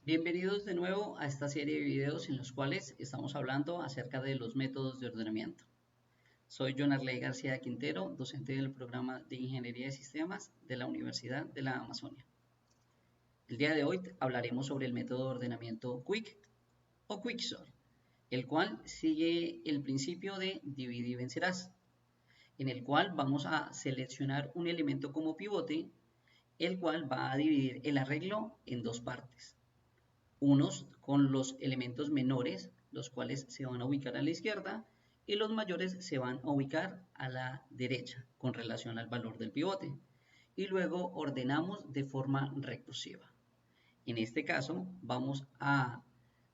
Bienvenidos de nuevo a esta serie de videos en los cuales estamos hablando acerca de los métodos de ordenamiento. Soy John Arley García de Quintero, docente del programa de Ingeniería de Sistemas de la Universidad de la Amazonia. El día de hoy hablaremos sobre el método de ordenamiento Quick o Quicksort, el cual sigue el principio de divide y vencerás, en el cual vamos a seleccionar un elemento como pivote, el cual va a dividir el arreglo en dos partes. Unos con los elementos menores, los cuales se van a ubicar a la izquierda, y los mayores se van a ubicar a la derecha con relación al valor del pivote. Y luego ordenamos de forma recursiva. En este caso vamos a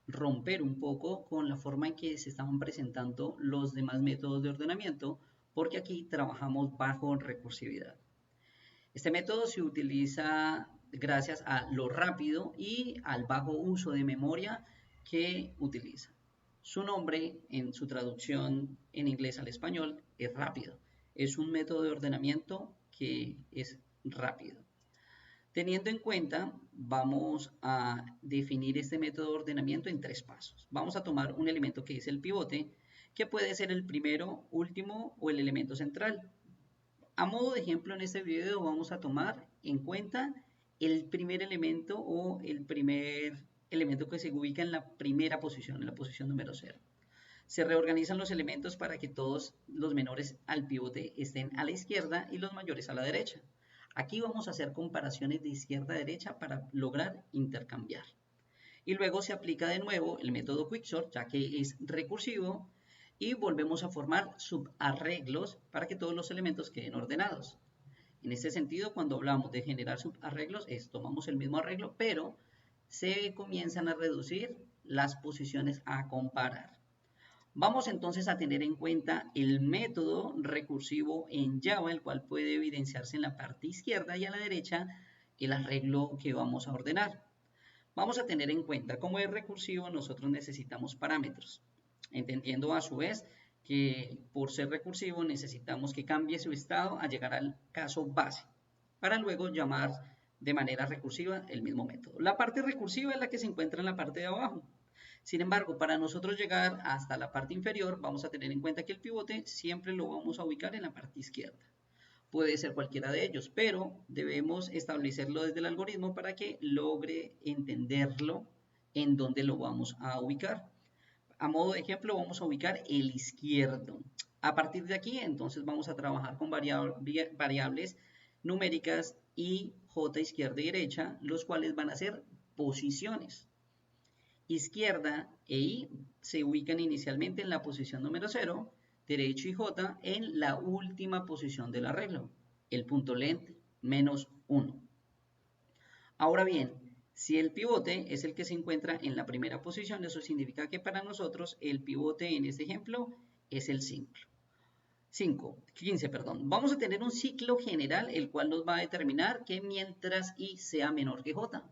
romper un poco con la forma en que se estaban presentando los demás métodos de ordenamiento, porque aquí trabajamos bajo recursividad. Este método se utiliza gracias a lo rápido y al bajo uso de memoria que utiliza. Su nombre en su traducción en inglés al español es rápido. Es un método de ordenamiento que es rápido. Teniendo en cuenta, vamos a definir este método de ordenamiento en tres pasos. Vamos a tomar un elemento que es el pivote, que puede ser el primero, último o el elemento central. A modo de ejemplo, en este video vamos a tomar en cuenta el primer elemento o el primer elemento que se ubica en la primera posición, en la posición número 0. Se reorganizan los elementos para que todos los menores al pivote estén a la izquierda y los mayores a la derecha. Aquí vamos a hacer comparaciones de izquierda a derecha para lograr intercambiar. Y luego se aplica de nuevo el método Quicksort, ya que es recursivo, y volvemos a formar subarreglos para que todos los elementos queden ordenados. En este sentido, cuando hablamos de generar subarreglos, tomamos el mismo arreglo, pero se comienzan a reducir las posiciones a comparar. Vamos entonces a tener en cuenta el método recursivo en Java, el cual puede evidenciarse en la parte izquierda y a la derecha el arreglo que vamos a ordenar. Vamos a tener en cuenta, como es recursivo, nosotros necesitamos parámetros, entendiendo a su vez que por ser recursivo necesitamos que cambie su estado a llegar al caso base, para luego llamar de manera recursiva el mismo método. La parte recursiva es la que se encuentra en la parte de abajo. Sin embargo, para nosotros llegar hasta la parte inferior, vamos a tener en cuenta que el pivote siempre lo vamos a ubicar en la parte izquierda. Puede ser cualquiera de ellos, pero debemos establecerlo desde el algoritmo para que logre entenderlo en dónde lo vamos a ubicar. A modo de ejemplo, vamos a ubicar el izquierdo. A partir de aquí, entonces vamos a trabajar con variables numéricas y j izquierda y derecha, los cuales van a ser posiciones. Izquierda e y se ubican inicialmente en la posición número 0, derecho y j en la última posición del arreglo, el punto length menos 1. Ahora bien, si el pivote es el que se encuentra en la primera posición, eso significa que para nosotros el pivote en este ejemplo es el 15. Vamos a tener un ciclo general, el cual nos va a determinar que mientras y sea menor que j.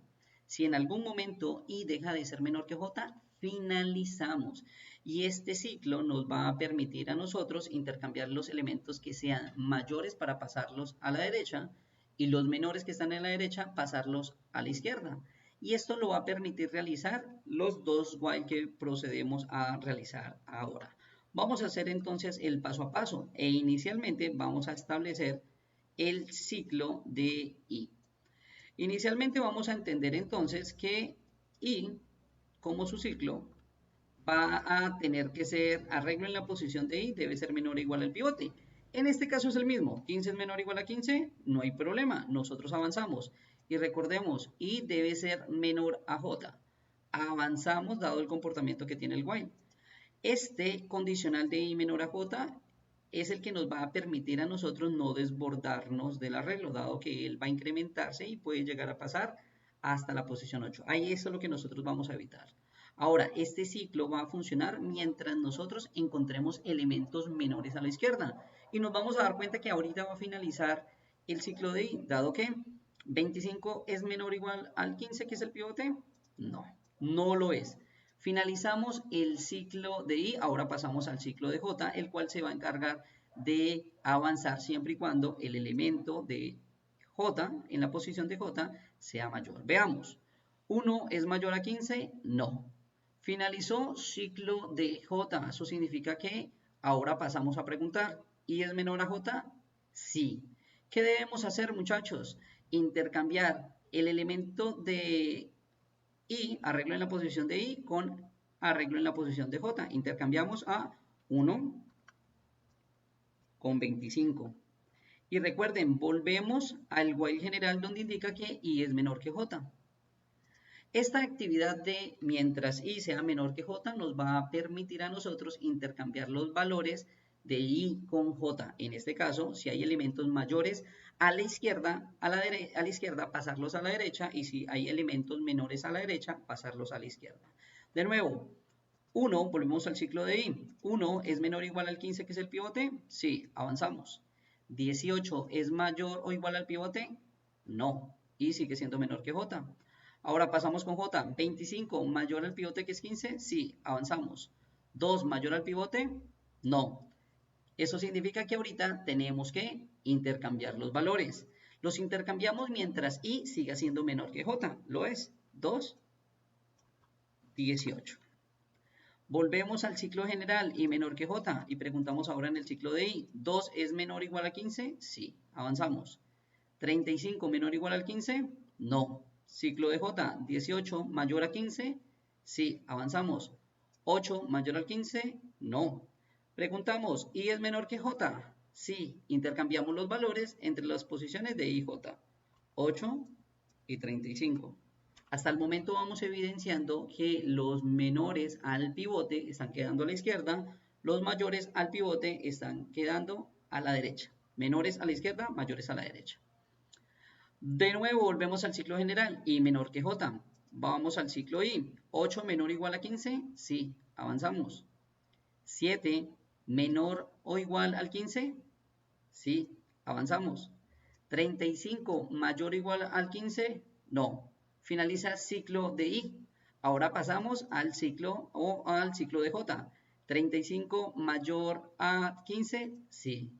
Si en algún momento y deja de ser menor que j, finalizamos. Y este ciclo nos va a permitir a nosotros intercambiar los elementos que sean mayores para pasarlos a la derecha y los menores que están en la derecha pasarlos a la izquierda. Y esto lo va a permitir realizar los dos while que procedemos a realizar ahora. Vamos a hacer entonces el paso a paso e inicialmente vamos a establecer el ciclo de i. Inicialmente vamos a entender entonces que i, como su ciclo, va a tener que ser arreglo en la posición de i, debe ser menor o igual al pivote. En este caso es el mismo, 15 es menor o igual a 15, no hay problema, nosotros avanzamos. Y recordemos, i debe ser menor a j. Avanzamos dado el comportamiento que tiene el while. Este condicional de i menor a j es el que nos va a permitir a nosotros no desbordarnos del arreglo, dado que él va a incrementarse y puede llegar a pasar hasta la posición 8. Ahí eso es lo que nosotros vamos a evitar. Ahora, este ciclo va a funcionar mientras nosotros encontremos elementos menores a la izquierda. Y nos vamos a dar cuenta que ahorita va a finalizar el ciclo de i, dado que 25 es menor o igual al 15, que es el pivote. No, no lo es. Finalizamos el ciclo de i, ahora pasamos al ciclo de j, el cual se va a encargar de avanzar siempre y cuando el elemento de j en la posición de j sea mayor. Veamos, 1 es mayor a 15, no. Finalizó ciclo de J, eso significa que ahora pasamos a preguntar, ¿I es menor a J? Sí. ¿Qué debemos hacer, muchachos? Intercambiar el elemento de I, arreglo en la posición de I, con arreglo en la posición de J. Intercambiamos a 1 con 25. Y recuerden, volvemos al while general donde indica que I es menor que J. Esta actividad de mientras I sea menor que J nos va a permitir a nosotros intercambiar los valores de I con J. En este caso, si hay elementos mayores a la izquierda, a la izquierda, pasarlos a la derecha, y si hay elementos menores a la derecha, pasarlos a la izquierda. De nuevo, 1, volvemos al ciclo de I. 1 es menor o igual al 15, que es el pivote. Sí, avanzamos. 18 es mayor o igual al pivote. No, y sigue siendo menor que J. Ahora pasamos con J. 25 mayor al pivote, que es 15. Sí, avanzamos. 2 mayor al pivote. No. Eso significa que ahorita tenemos que intercambiar los valores. Los intercambiamos mientras I siga siendo menor que J. Lo es. 2, 18. Volvemos al ciclo general I menor que J y preguntamos ahora en el ciclo de I. 2 es menor o igual a 15? Sí, avanzamos. 35 menor o igual al 15? No. Ciclo de J, 18 mayor a 15? Sí, avanzamos. 8 mayor al 15? No. Preguntamos, ¿I es menor que J? Sí, intercambiamos los valores entre las posiciones de I y J. 8 y 35. Hasta el momento vamos evidenciando que los menores al pivote están quedando a la izquierda, los mayores al pivote están quedando a la derecha. Menores a la izquierda, mayores a la derecha. De nuevo volvemos al ciclo general, I menor que J. Vamos al ciclo I. 8 menor o igual a 15, sí, avanzamos. 7 menor o igual al 15, sí, avanzamos. 35 mayor o igual al 15, no. Finaliza ciclo de I. Ahora pasamos al ciclo de J. 35 mayor a 15, sí.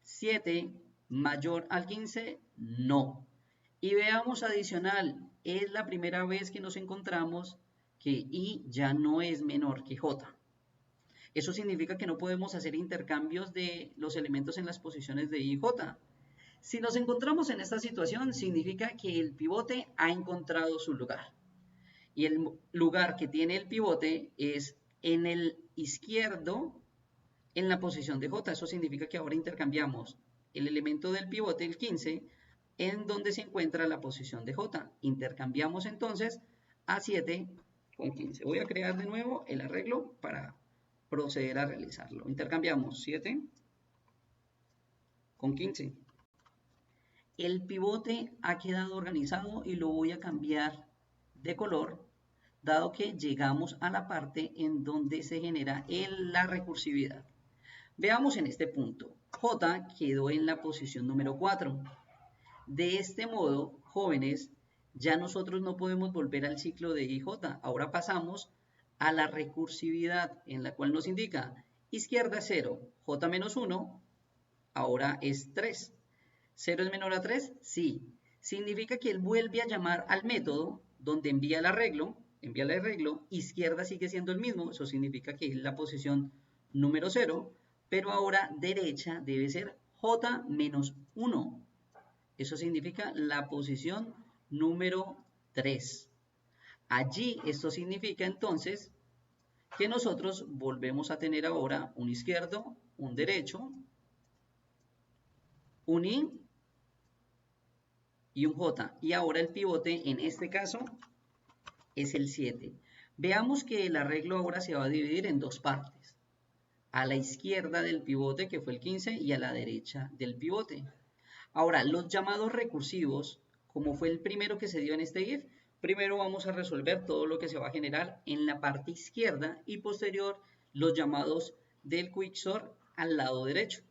7 mayor al 15, no. Y veamos adicional, es la primera vez que nos encontramos que I ya no es menor que J. Eso significa que no podemos hacer intercambios de los elementos en las posiciones de I y J. Si nos encontramos en esta situación, significa que el pivote ha encontrado su lugar. Y el lugar que tiene el pivote es en el izquierdo, en la posición de J. Eso significa que ahora intercambiamos el elemento del pivote, el 15, en donde se encuentra la posición de J. Intercambiamos entonces a 7 con 15. Voy a crear de nuevo el arreglo para proceder a realizarlo. Intercambiamos 7 con 15. El pivote ha quedado organizado y lo voy a cambiar de color, dado que llegamos a la parte en donde se genera la recursividad. Veamos en este punto. J quedó en la posición número 4. De este modo, jóvenes, ya nosotros no podemos volver al ciclo de IJ. Ahora pasamos a la recursividad, en la cual nos indica izquierda 0, J menos 1, ahora es 3. ¿0 es menor a 3? Sí. Significa que él vuelve a llamar al método donde envía el arreglo, izquierda sigue siendo el mismo, eso significa que es la posición número 0, pero ahora derecha debe ser J menos 1. Eso significa la posición número 3. Allí esto significa entonces que nosotros volvemos a tener ahora un izquierdo, un derecho, un I y un J. Y ahora el pivote en este caso es el 7. Veamos que el arreglo ahora se va a dividir en dos partes. A la izquierda del pivote, que fue el 15, y a la derecha del pivote. Ahora, los llamados recursivos, como fue el primero que se dio en este if, primero vamos a resolver todo lo que se va a generar en la parte izquierda y posterior los llamados del quicksort al lado derecho.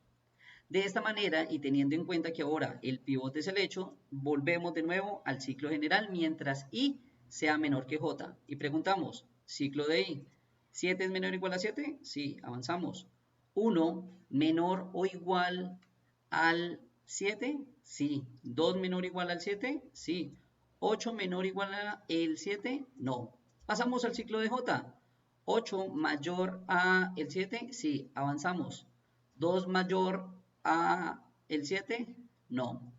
De esta manera, y teniendo en cuenta que ahora el pivote es el hecho, volvemos de nuevo al ciclo general mientras I sea menor que J. Y preguntamos, ciclo de I, ¿7 es menor o igual a 7? Sí, avanzamos. 1 menor o igual al 7? Sí. 2 menor o igual al 7? Sí. ¿8 menor o igual a el 7? No. Pasamos al ciclo de J. 8 mayor a el 7, sí, avanzamos. 2 mayor a el 7, no.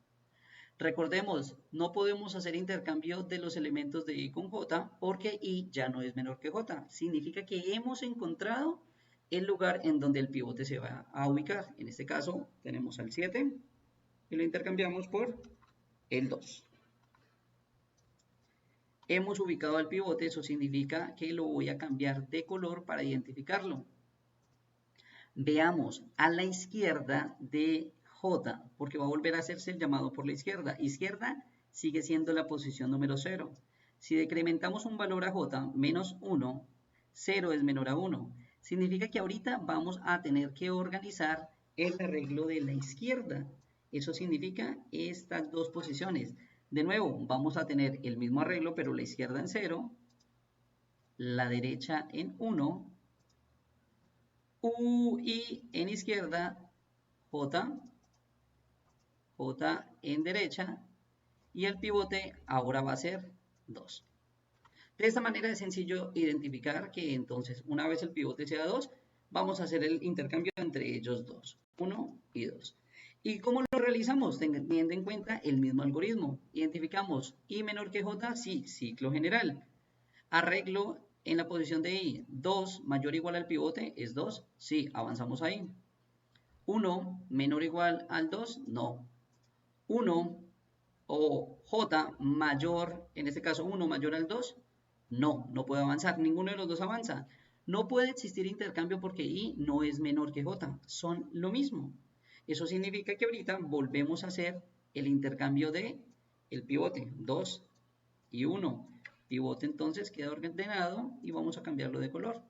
Recordemos, no podemos hacer intercambio de los elementos de I con J porque I ya no es menor que J. Significa que hemos encontrado el lugar en donde el pivote se va a ubicar. En este caso tenemos al 7 y lo intercambiamos por el 2. Hemos ubicado al pivote, eso significa que lo voy a cambiar de color para identificarlo. Veamos a la izquierda de J, porque va a volver a hacerse el llamado por la izquierda. Izquierda sigue siendo la posición número 0. Si decrementamos un valor a J, menos 1, 0 es menor a 1. Significa que ahorita vamos a tener que organizar el arreglo de la izquierda. Eso significa estas dos posiciones. De nuevo, vamos a tener el mismo arreglo, pero la izquierda en 0, la derecha en 1, y en izquierda, J en derecha, y el pivote ahora va a ser 2. De esta manera es sencillo identificar que entonces una vez el pivote sea 2, vamos a hacer el intercambio entre ellos dos, 1 y 2. ¿Y cómo lo realizamos? Teniendo en cuenta el mismo algoritmo. Identificamos I menor que J, sí, ciclo general. Arreglo en la posición de I, 2 mayor o igual al pivote es 2, sí, avanzamos ahí. 1 menor o igual al 2, no. 1 o J mayor, en este caso 1 mayor al 2, no puedo avanzar, ninguno de los dos avanza. No puede existir intercambio porque I no es menor que J, son lo mismo. Eso significa que ahorita volvemos a hacer el intercambio de el pivote, 2 y 1. Pivote entonces queda ordenado y vamos a cambiarlo de color.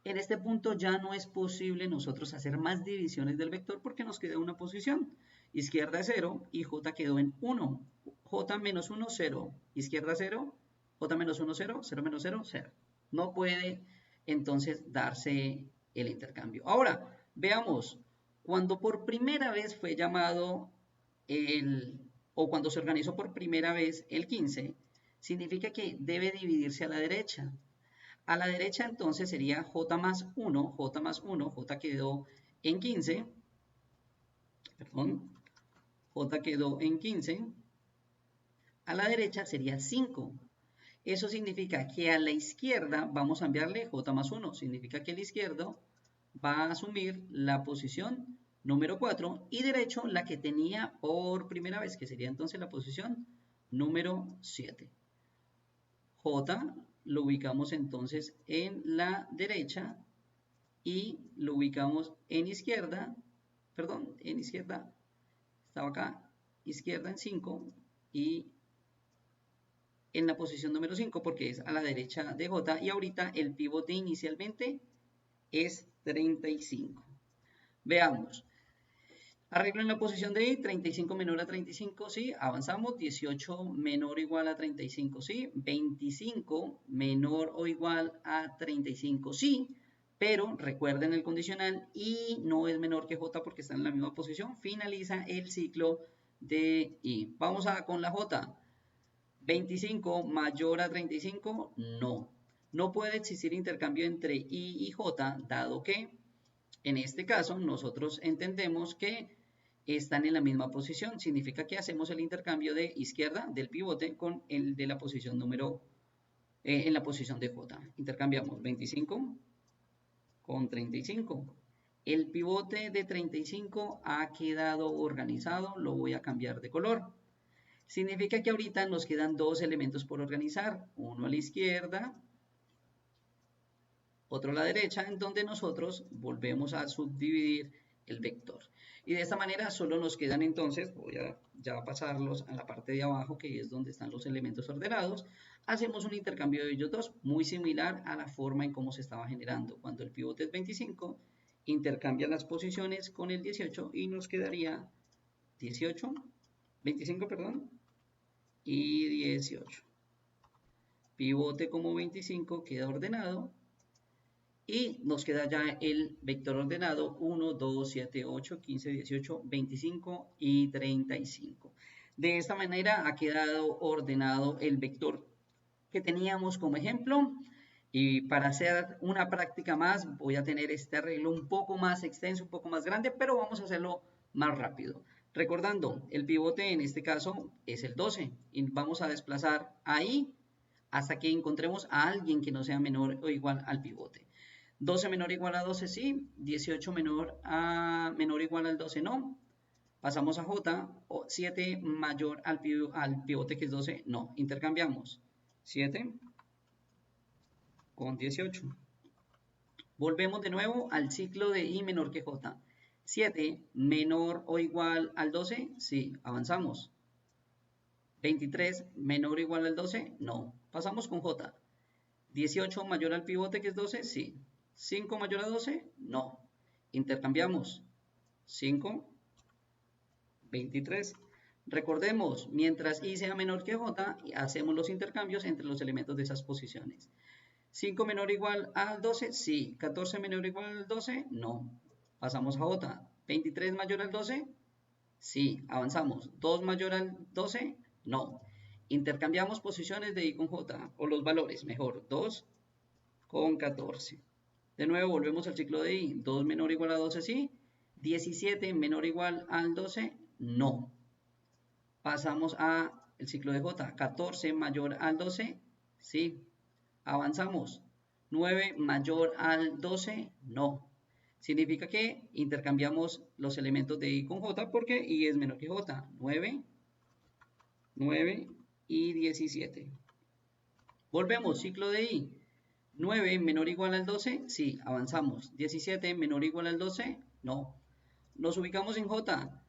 En este punto ya no es posible nosotros hacer más divisiones del vector porque nos queda una posición. Izquierda 0 y J quedó en 1. J menos 1, 0. Izquierda 0, J menos 1, 0, 0 menos 0, 0. No puede entonces darse el intercambio. Ahora, veamos, cuando por primera vez fue llamado o cuando se organizó por primera vez el 15, significa que debe dividirse a la derecha. A la derecha entonces sería J más 1, J más 1, J quedó en 15, perdón, J quedó en 15, a la derecha sería 5. Eso significa que a la izquierda vamos a enviarle J más 1, significa que el izquierdo va a asumir la posición número 4 y derecho la que tenía por primera vez, que sería entonces la posición número 7. J lo ubicamos entonces en la derecha y lo ubicamos en izquierda, perdón, en izquierda, estaba acá, izquierda en 5 y en la posición número 5 porque es a la derecha de J y ahorita el pivote inicialmente es 35. Veamos. Arreglo en la posición de I, 35 menor a 35, sí, avanzamos, 18 menor o igual a 35, sí, 25 menor o igual a 35, sí, pero recuerden el condicional, I no es menor que J porque está en la misma posición, finaliza el ciclo de I. Vamos con la J, 25 mayor a 35, no puede existir intercambio entre I y J, dado que en este caso nosotros entendemos que están en la misma posición. Significa que hacemos el intercambio de izquierda del pivote con el de la posición número, en la posición de J. Intercambiamos 25 con 35. El pivote de 35 ha quedado organizado, lo voy a cambiar de color. Significa que ahorita nos quedan dos elementos por organizar, uno a la izquierda, otro a la derecha, en donde nosotros volvemos a subdividir el vector. Y de esta manera solo nos quedan entonces, voy a ya pasarlos a la parte de abajo, que es donde están los elementos ordenados. Hacemos un intercambio de ellos dos, muy similar a la forma en cómo se estaba generando. Cuando el pivote es 25, intercambia las posiciones con el 18 y nos quedaría 25, perdón, y 18. Pivote como 25 queda ordenado. Y nos queda ya el vector ordenado 1, 2, 7, 8, 15, 18, 25 y 35. De esta manera ha quedado ordenado el vector que teníamos como ejemplo. Y para hacer una práctica más, voy a tener este arreglo un poco más extenso, un poco más grande, pero vamos a hacerlo más rápido. Recordando, el pivote en este caso es el 12 y vamos a desplazar ahí hasta que encontremos a alguien que no sea menor o igual al pivote. 12 menor o igual a 12 sí, 18 menor o igual al 12 no. Pasamos a J, 7 mayor al pivote que es 12, no. Intercambiamos 7 con 18. Volvemos de nuevo al ciclo de I menor que J. 7 menor o igual al 12, sí, avanzamos. 23 menor o igual al 12, no. Pasamos con J. 18 mayor al pivote que es 12, sí. 5 mayor a 12, no. Intercambiamos. 5, 23. Recordemos, mientras I sea menor que J, hacemos los intercambios entre los elementos de esas posiciones. 5 menor o igual al 12, sí. 14 menor o igual al 12, no. Pasamos a J. 23 mayor al 12, sí. Avanzamos. 2 mayor al 12, no. Intercambiamos posiciones de I con J, o los valores, mejor. 2 con 14. De nuevo volvemos al ciclo de I. 2 menor o igual a 12, sí. 17 menor o igual al 12, no. Pasamos a el ciclo de J. 14 mayor al 12, sí. Avanzamos. 9 mayor al 12, no. Significa que intercambiamos los elementos de I con J porque I es menor que J. 9, 9 y 17. Volvemos, ciclo de I. 9 menor o igual al 12, sí, avanzamos. 17 menor o igual al 12, no. Nos ubicamos en J.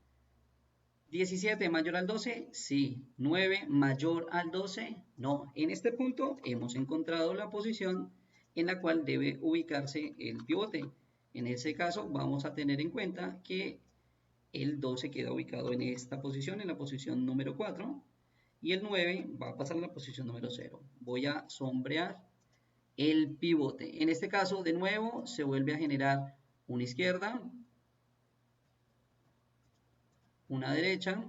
17 mayor al 12, sí. 9 mayor al 12, no. En este punto hemos encontrado la posición en la cual debe ubicarse el pivote. En ese caso vamos a tener en cuenta que el 12 queda ubicado en esta posición, en la posición número 4. Y el 9 va a pasar a la posición número 0. Voy a sombrear el pivote. En este caso, de nuevo, se vuelve a generar una izquierda, una derecha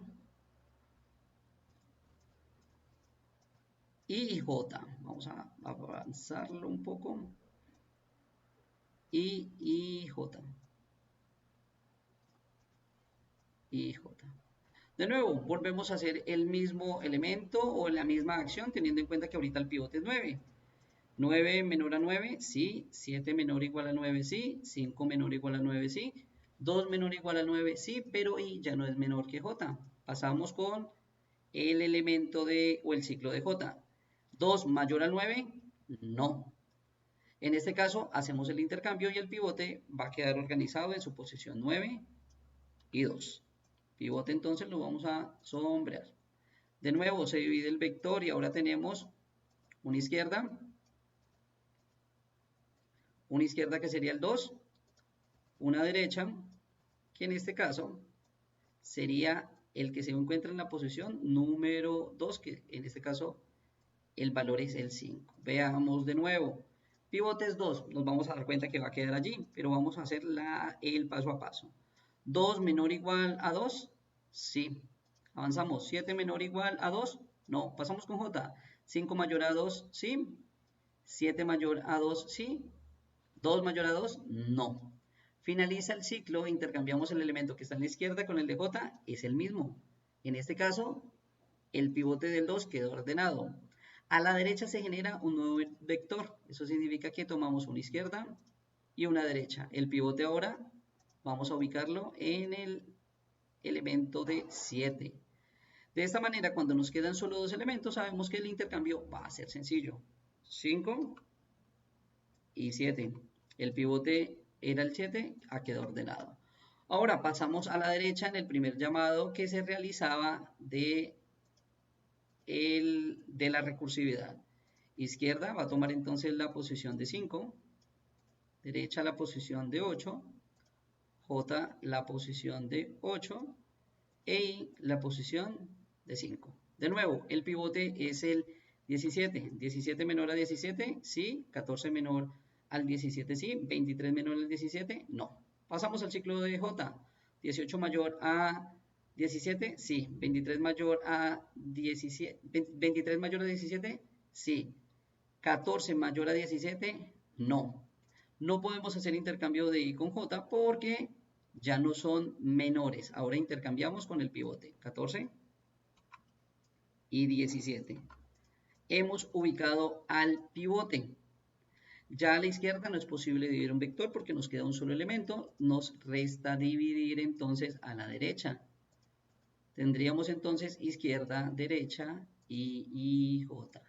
y J. Vamos a avanzarlo un poco. Y J. Y J. De nuevo, volvemos a hacer el mismo elemento o la misma acción, teniendo en cuenta que ahorita el pivote es 9. 9 menor a 9, sí. 7 menor o igual a 9, sí. 5 menor o igual a 9, sí. 2 menor o igual a 9, sí, pero I ya no es menor que J. Pasamos con el elemento o el ciclo de J. 2 mayor al 9, no. En este caso, hacemos el intercambio y el pivote va a quedar organizado en su posición 9 y 2. Pivote entonces lo vamos a sombrear. De nuevo, se divide el vector y ahora tenemos una izquierda que sería el 2, una derecha, que en este caso sería el que se encuentra en la posición número 2, que en este caso el valor es el 5. Veamos de nuevo. Pivotes 2, nos vamos a dar cuenta que va a quedar allí, pero vamos a hacer el paso a paso. 2 menor o igual a 2, sí. Avanzamos. 7 menor o igual a 2, no. Pasamos con J. 5 mayor a 2, sí. 7 mayor a 2, sí. 2 mayor a 2, no. Finaliza el ciclo, intercambiamos el elemento que está en la izquierda con el de J, es el mismo. En este caso, el pivote del 2 quedó ordenado. A la derecha se genera un nuevo vector. Eso significa que tomamos una izquierda y una derecha. El pivote ahora vamos a ubicarlo en el elemento de 7. De esta manera, cuando nos quedan solo dos elementos, sabemos que el intercambio va a ser sencillo. 5 y 7. El pivote era el 7, ha quedado ordenado. Ahora pasamos a la derecha en el primer llamado que se realizaba de la recursividad. Izquierda va a tomar entonces la posición de 5, derecha la posición de 8, J la posición de 8 e I la posición de 5. De nuevo, el pivote es el 17. 17 menor a 17, sí. 14 menor al 17, sí. 23 menor al 17, no. Pasamos al ciclo de J. 18 mayor a 17, sí. 23 mayor a 17, 23 mayor a 17, sí. 14 mayor a 17, no. No podemos hacer intercambio de I con J porque ya no son menores. Ahora intercambiamos con el pivote. 14 y 17. Hemos ubicado al pivote. Ya a la izquierda no es posible dividir un vector porque nos queda un solo elemento. Nos resta dividir entonces a la derecha. Tendríamos entonces izquierda, derecha y J.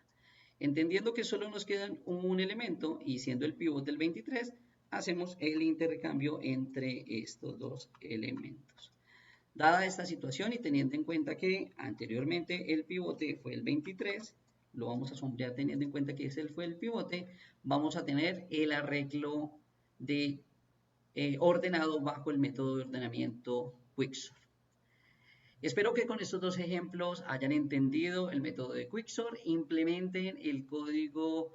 Entendiendo que solo nos queda un elemento y siendo el pivote el 23, hacemos el intercambio entre estos dos elementos. Dada esta situación y teniendo en cuenta que anteriormente el pivote fue el 23, lo vamos a sombrear teniendo en cuenta que ese fue el pivote, vamos a tener el arreglo de ordenado bajo el método de ordenamiento Quicksort. Espero que con estos dos ejemplos hayan entendido el método de Quicksort, implementen el código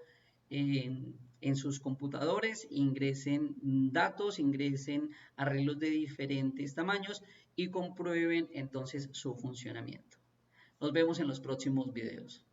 en sus computadores, ingresen datos, ingresen arreglos de diferentes tamaños y comprueben entonces su funcionamiento. Nos vemos en los próximos videos.